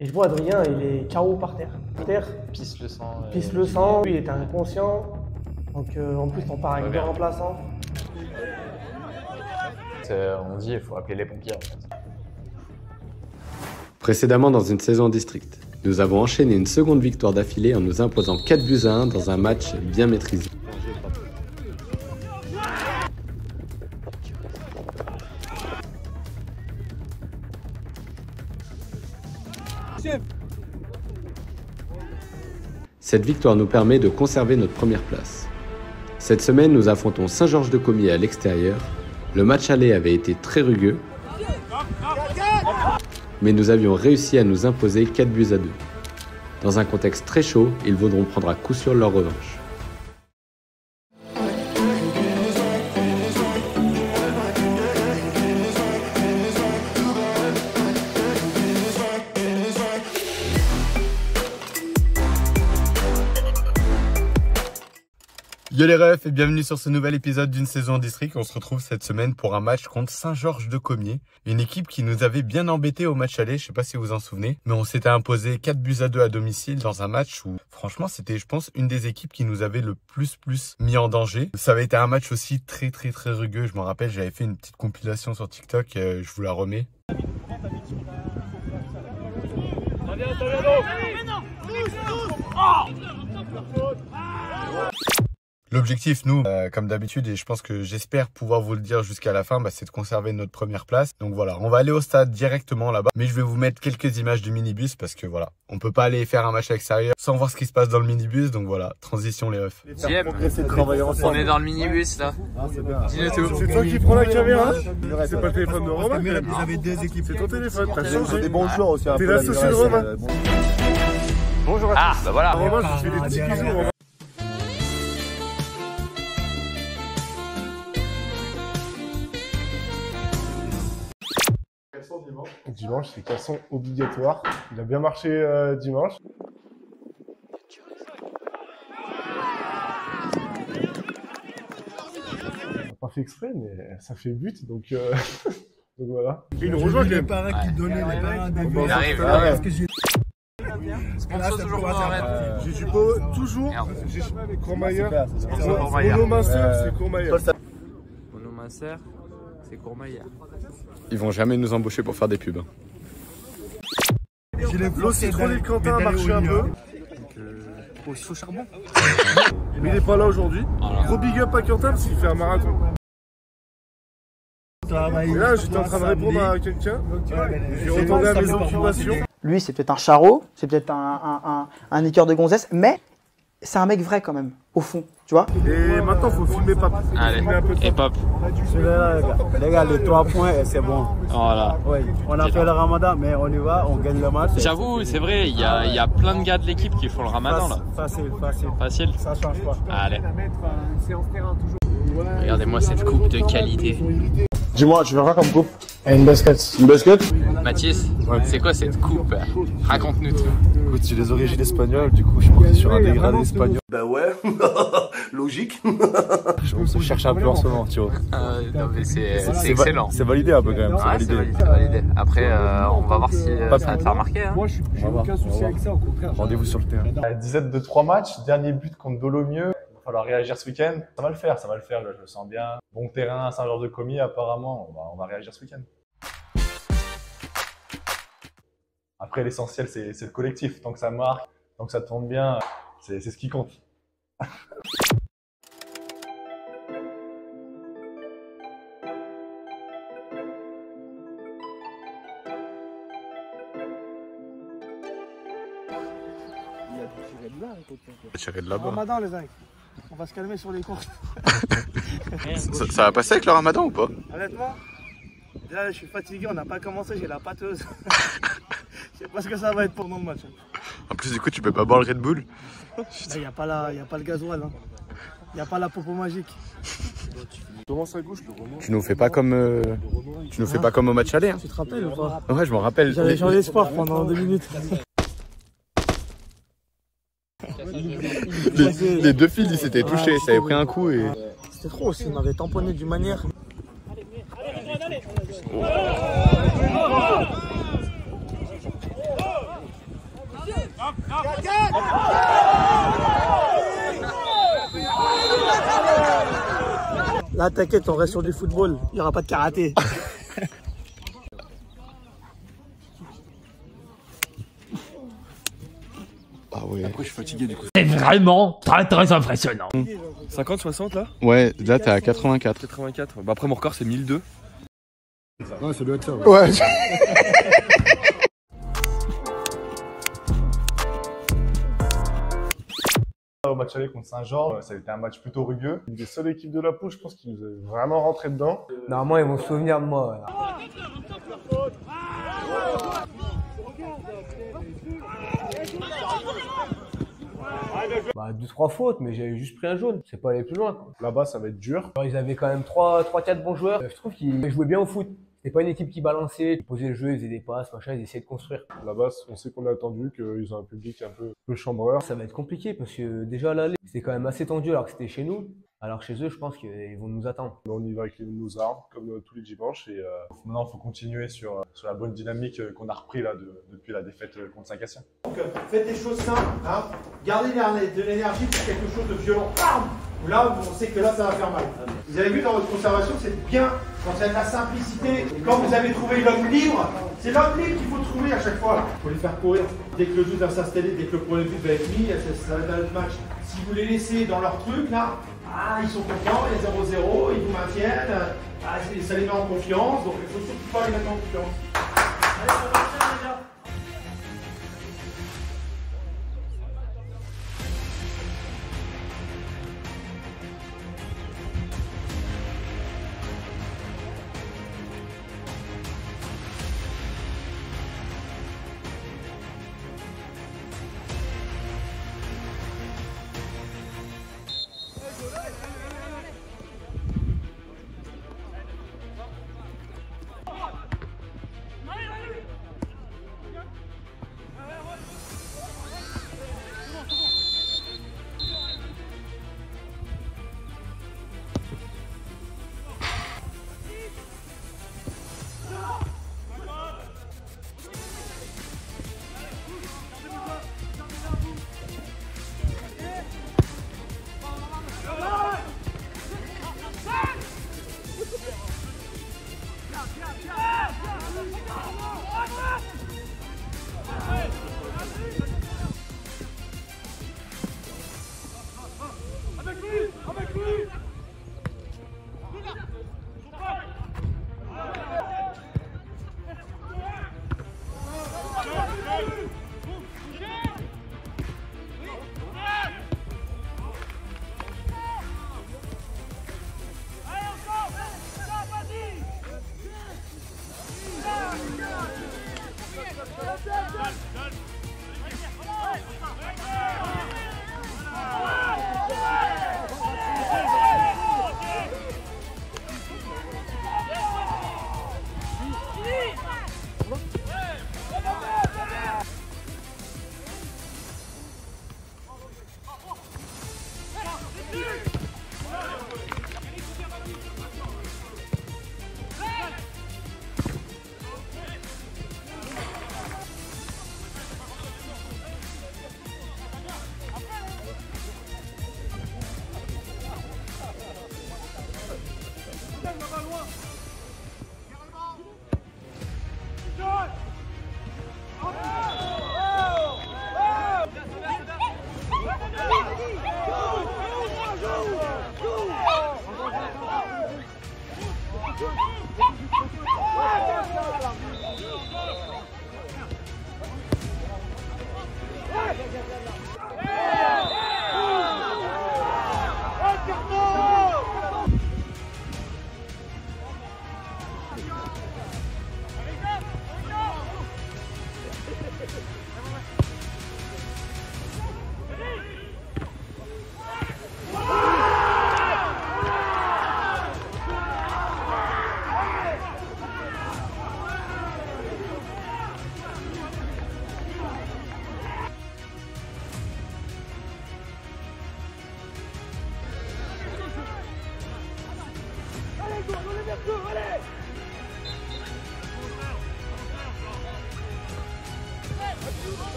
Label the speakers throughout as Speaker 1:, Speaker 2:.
Speaker 1: Et je vois Adrien, il est KO par terre.
Speaker 2: Pisse le sang.
Speaker 1: Pisse le sang, lui il est inconscient. Donc en plus on part avec deux remplaçants.
Speaker 2: On dit il faut appeler les pompiers en fait.
Speaker 3: Précédemment dans une saison en district, nous avons enchaîné une seconde victoire d'affilée en nous imposant 4-1 dans un match bien maîtrisé. Cette victoire nous permet de conserver notre première place. Cette semaine, nous affrontons Saint-Georges-de-Comiers à l'extérieur. Le match aller avait été très rugueux, mais nous avions réussi à nous imposer 4-2. Dans un contexte très chaud, ils voudront prendre à coup sûr leur revanche.
Speaker 4: Yo les refs et bienvenue sur ce nouvel épisode d'une saison en district. On se retrouve cette semaine pour un match contre Saint-Georges-de-Comiers. Une équipe qui nous avait bien embêtés au match aller, je sais pas si vous vous en souvenez. Mais on s'était imposé 4-2 à domicile dans un match où franchement c'était je pense une des équipes qui nous avait le plus mis en danger. Ça avait été un match aussi très rugueux. Je m'en rappelle, j'avais fait une petite compilation sur TikTok, je vous la remets. L'objectif, nous, comme d'habitude, et je pense que j'espère pouvoir vous le dire jusqu'à la fin, c'est de conserver notre première place. Donc voilà, on va aller au stade directement là-bas. Mais je vais vous mettre quelques images du minibus parce que voilà, on peut pas aller faire un match à l'extérieur sans voir ce qui se passe dans le minibus. Donc voilà, transition les refs.
Speaker 2: On est dans le minibus là. Dis-le tout.
Speaker 5: C'est toi qui prends la caméra. C'est pas le téléphone de Romain. Vous avez deux équipes. C'est ton téléphone. T'as changé. Des bons joueurs aussi. T'es l'associé de Romain.
Speaker 2: Bonjour à tous. Ah bah voilà.
Speaker 5: Romain, je te fais des petits bisous, Romain. Dimanche, c'est caleçon obligatoire. Il a bien marché dimanche. On n'a pas fait exprès, mais ça fait but, donc, donc voilà. Et il rejoint les parents qui donnaient les parents des buts.
Speaker 2: Il arrive.
Speaker 5: J'ai du beau, toujours. Courmayeur. Monomasseur, c'est Courmayeur.
Speaker 2: Monomasseur, c'est Courmayeur.
Speaker 3: Ils vont jamais nous embaucher pour faire des pubs.
Speaker 5: L'eau citronnée de Quentin a marché un peu.
Speaker 2: Aussi au charbon.
Speaker 5: Mais il n'est pas là aujourd'hui. Gros big up à Quentin parce qu'il fait un marathon. Et là, j'étais en train de répondre à quelqu'un. J'ai retourné à mes occupations.
Speaker 6: Lui, c'est peut-être un charreau, c'est peut-être un niqueur de gonzesse, mais c'est un mec vrai quand même, au fond, tu vois.
Speaker 5: Et maintenant, il faut filmer Pape.
Speaker 2: Allez, et Pop.
Speaker 7: Les gars, les 3 points, c'est bon.
Speaker 2: Voilà.
Speaker 7: Oui, on a fait le ramadan, mais on y va, on gagne le match.
Speaker 2: J'avoue, c'est vrai, il y a plein de gars de l'équipe qui font le ramadan là.
Speaker 7: Facile. Ça change pas.
Speaker 2: Allez. Regardez-moi cette coupe de qualité.
Speaker 5: Dis-moi, tu veux quoi comme coupe? Une basket. Une basket?
Speaker 2: Mathis, c'est quoi cette coupe? Raconte-nous tout.
Speaker 8: Écoute, j'ai les origines espagnoles, du coup je suis parti sur un dégradé espagnol.
Speaker 5: Bah ouais, logique.
Speaker 8: On cherche un peu en ce moment, tu vois.
Speaker 2: Non mais c'est excellent.
Speaker 8: C'est validé un peu quand même,
Speaker 2: Ouais, c'est validé. Après, on va voir si ça va te faire marquer. Hein.
Speaker 7: Moi, j'ai aucun souci avec ça, au contraire.
Speaker 8: Rendez-vous sur le terrain.
Speaker 9: Disette de 3 matchs, dernier but contre Dolomieu. Il va falloir réagir ce week-end. Ça va le faire, là, je le sens bien. Bon terrain à Saint-Georges-de-Comiers, apparemment, on va réagir ce week-end. Après, l'essentiel, c'est le collectif. Tant que ça marque, tant que ça tourne bien, c'est ce qui compte.
Speaker 3: Tirer de là-bas.
Speaker 1: Ramadan les amis, on va se calmer sur les courses.
Speaker 3: Ça va passer avec le ramadan ou pas?
Speaker 1: Honnêtement, là je suis fatigué, on n'a pas commencé, j'ai la pâteuse. Je sais pas ce que ça va être pendant le match.
Speaker 3: En plus du coup tu peux pas boire le Red Bull.
Speaker 1: Il n'y a pas le gasoil, hein. Il n'y a pas la popo magique.
Speaker 5: Commence à gauche, le Romain.
Speaker 3: Tu nous fais pas comme pas comme au match aller. Hein.
Speaker 1: Tu te rappelles ou pas?
Speaker 3: Ouais, je m'en rappelle.
Speaker 1: J'avais changé d'espoir pendant 2 minutes.
Speaker 3: Les deux fils ils s'étaient touchés, ça avait pris un coup et...
Speaker 1: C'était trop aussi, il m'avait tamponné d'une manière.
Speaker 6: Là, t'inquiète, on reste sur du football. Il n'y aura pas de karaté.
Speaker 8: Ah ouais. Après, je suis fatigué du coup.
Speaker 10: C'est vraiment très impressionnant.
Speaker 8: 50, 60 là?
Speaker 4: Ouais, là t'es à 84.
Speaker 8: 84. Bah après, mon record c'est 1002.
Speaker 5: Ouais, ça doit être ça.
Speaker 4: Ouais.
Speaker 9: Au match aller contre Saint-Georges, ça a été un match plutôt rugueux.
Speaker 5: Une des seules équipes de la poule, je pense qu'ils nous avaient vraiment rentré dedans.
Speaker 7: Normalement, ils vont se souvenir de moi. Bah, 2-3 fautes, mais j'avais juste pris un jaune. C'est pas aller plus loin, quoi.
Speaker 5: Là-bas, ça va être dur.
Speaker 7: Alors, ils avaient quand même 3-4 bons joueurs. Je trouve qu'ils jouaient bien au foot. C'était pas une équipe qui balançait, ils posaient le jeu, ils faisaient des passes, machin, ils essayaient de construire.
Speaker 5: Là-bas, on sait qu'on a attendu, qu'ils ont un public un peu chambreur.
Speaker 7: Ça va être compliqué parce que déjà là, c'était quand même assez tendu alors que c'était chez nous. Alors chez eux, je pense qu'ils vont nous attendre.
Speaker 5: On y va avec nos armes, comme tous les dimanches. Et
Speaker 9: maintenant, il faut continuer sur la bonne dynamique qu'on a repris là, depuis la défaite contre Saint-Cassien.
Speaker 11: Donc, faites des choses simples, hein. Gardez de l'énergie pour quelque chose de violent. Bam! Là, on sait que là, ça va faire mal. Vous avez vu dans votre conservation, c'est bien quand il y a de la simplicité. Et quand vous avez trouvé l'homme libre, c'est l'homme libre qu'il faut trouver à chaque fois. Il faut les faire courir. Dès que le jeu va s'installer, dès que le premier but va être mis, ça va être un autre match. Si vous les laissez dans leur truc, là, ils sont contents, il y a 0-0, ils vous maintiennent, ça les met en confiance, donc il ne faut surtout pas les mettre en confiance. Allez, ça va bien, les gars.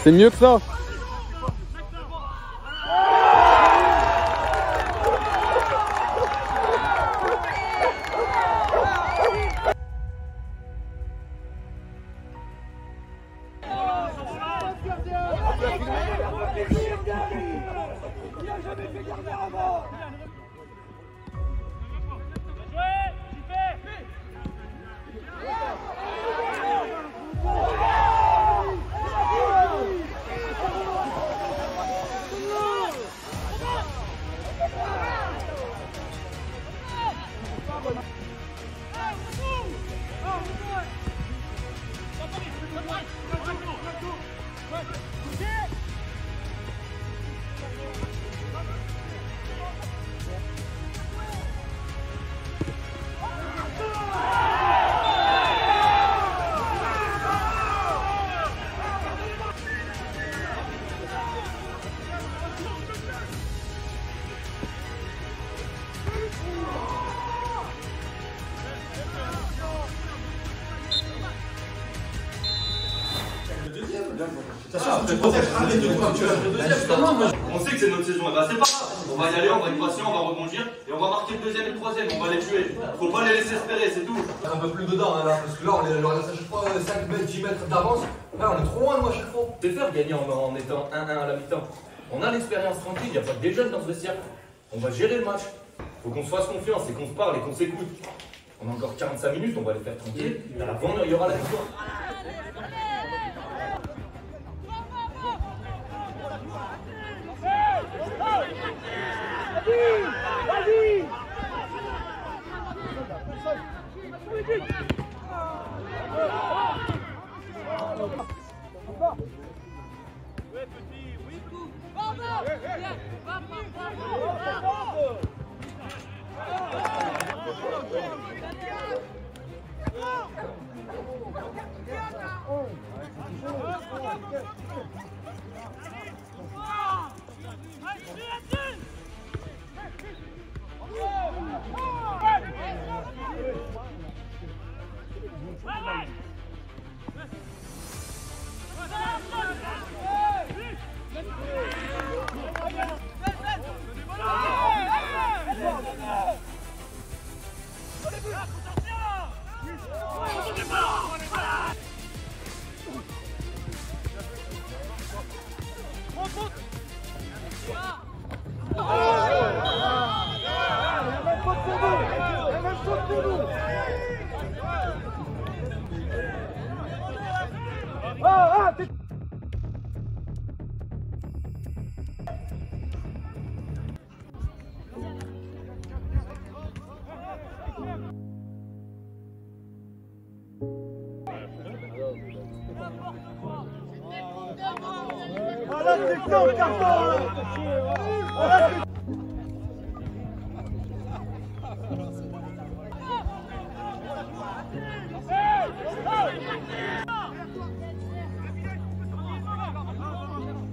Speaker 4: C'est mieux que ça.
Speaker 12: On sait que c'est notre saison, bah c'est pas grave. On va y aller, on va être patient, on va rebondir et on va marquer le deuxième et le troisième, on va les tuer. Faut pas les laisser espérer, c'est tout.
Speaker 13: Un peu plus dedans là, parce que là on leur laisse à chaque fois 5 mètres, 10 mètres d'avance. Là on est trop loin, moi, à chaque fois.
Speaker 12: C'est faire gagner en étant 1-1 à la mi-temps. On a l'expérience tranquille, il n'y a pas que des jeunes dans ce vestiaire. On va gérer le match. Faut qu'on se fasse confiance et qu'on se parle et qu'on s'écoute. On a encore 45 minutes, on va les faire tranquille. Et à la fin, il y aura la victoire.
Speaker 11: Vas-y!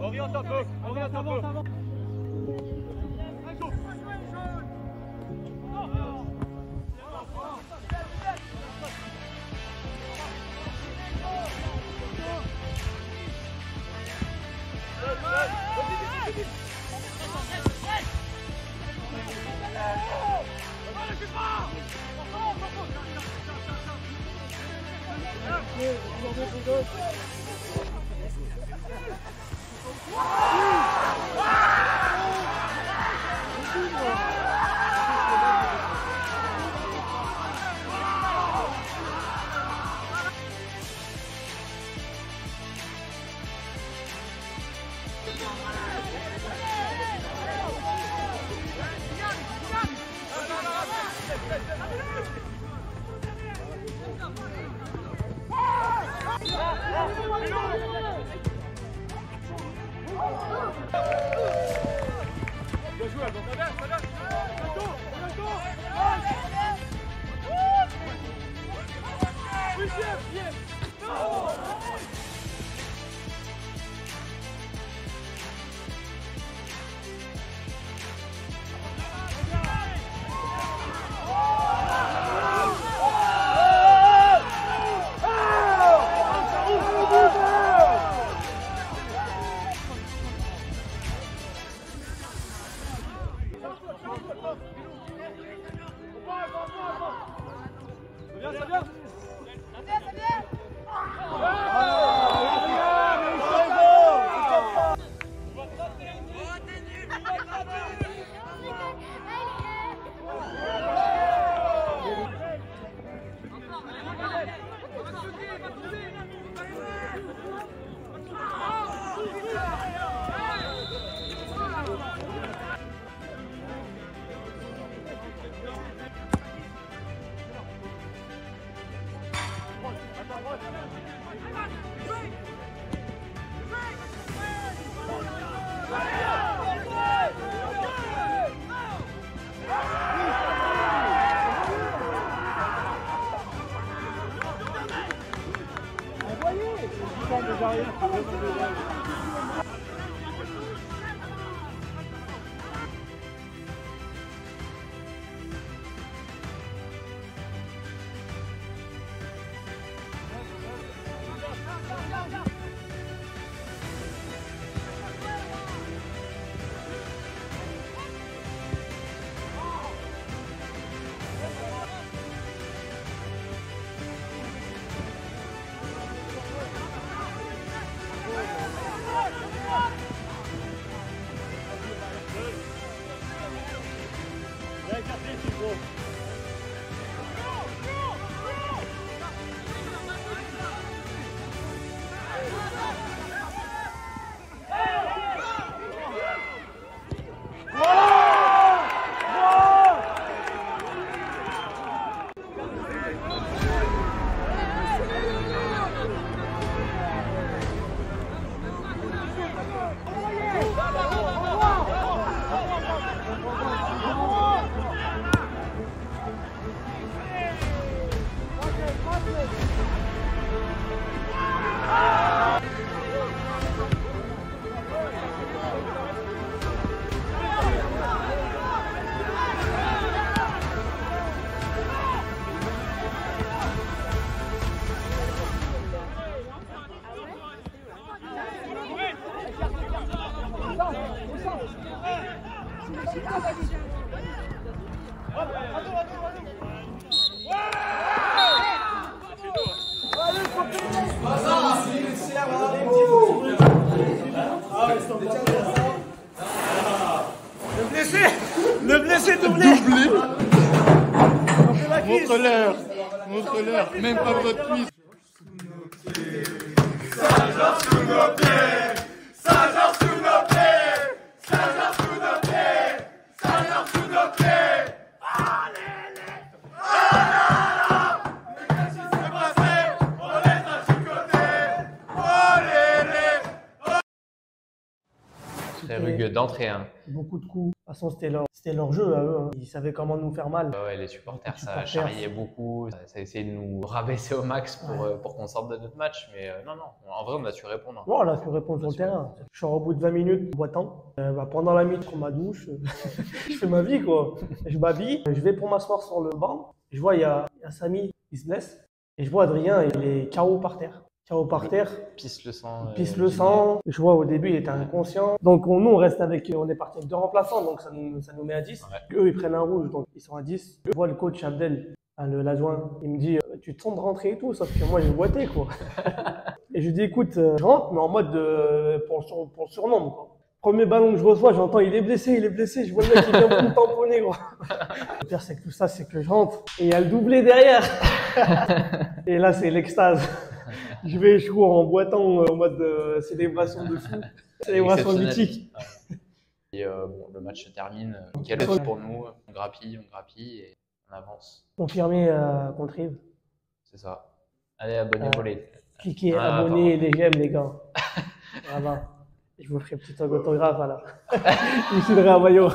Speaker 12: Oriente un peu, oriente un peu.
Speaker 1: Le blessé doublé.
Speaker 4: Montre-leur, même pas votre cuisse.
Speaker 14: Saint-Georges sous nos pieds, Saint-Georges sous nos pieds, Saint-Georges sous nos pieds, Saint-Georges sous nos pieds.
Speaker 2: Très rugueux d'entrée. Hein.
Speaker 6: Beaucoup de coups. De toute façon, c'était leur jeu à eux. Hein. Ils savaient comment nous faire mal.
Speaker 2: Ouais, les supporters, ça charriait beaucoup. Ça a essayé de nous rabaisser au max pour qu'on sorte de notre match. Mais non, en vrai, on a su répondre.
Speaker 6: Ouais, on a su répondre sur le terrain. Je sors au bout de 20 minutes, boitant. Pendant la mi-temps, je prends ma douche. Je fais ma vie, quoi. Je m'habille. Je vais pour m'asseoir sur le banc. Je vois, il y a Samy, il se blesse. Et je vois Adrien, il est KO par terre. KO par terre.
Speaker 2: Pisse le sang.
Speaker 6: Pisse le sang. Je vois au début, il était inconscient. Donc nous, on reste on est parti avec 2 remplaçants, donc ça nous met à 10. Ouais. Eux, ils prennent un rouge, donc ils sont à 10. Je vois le coach Abdel, l'adjoint, il me dit tu te sens de rentrer et tout, sauf que moi j'ai boité, quoi. Et je lui dis écoute, je rentre, mais en mode pour le surnom, quoi. Premier ballon que je reçois, j'entends il est blessé, je vois le mec qui vient pour me tamponner, quoi. Le pire, c'est que tout ça, c'est que je rentre et il y a le doublé derrière. Et là, c'est l'extase. Je cours en boitant en mode célébration de fou, célébration mythique.
Speaker 2: Et le match se termine. Nickel aussi pour nous. On grappille et on avance.
Speaker 6: Confirmé contre Yves.
Speaker 2: C'est ça. Allez, abonnez-vous les.
Speaker 6: Cliquez, abonnez, les j'aime, les gars. Voilà. Je vous ferai un petit autographe, là. Je vous filerai un maillot.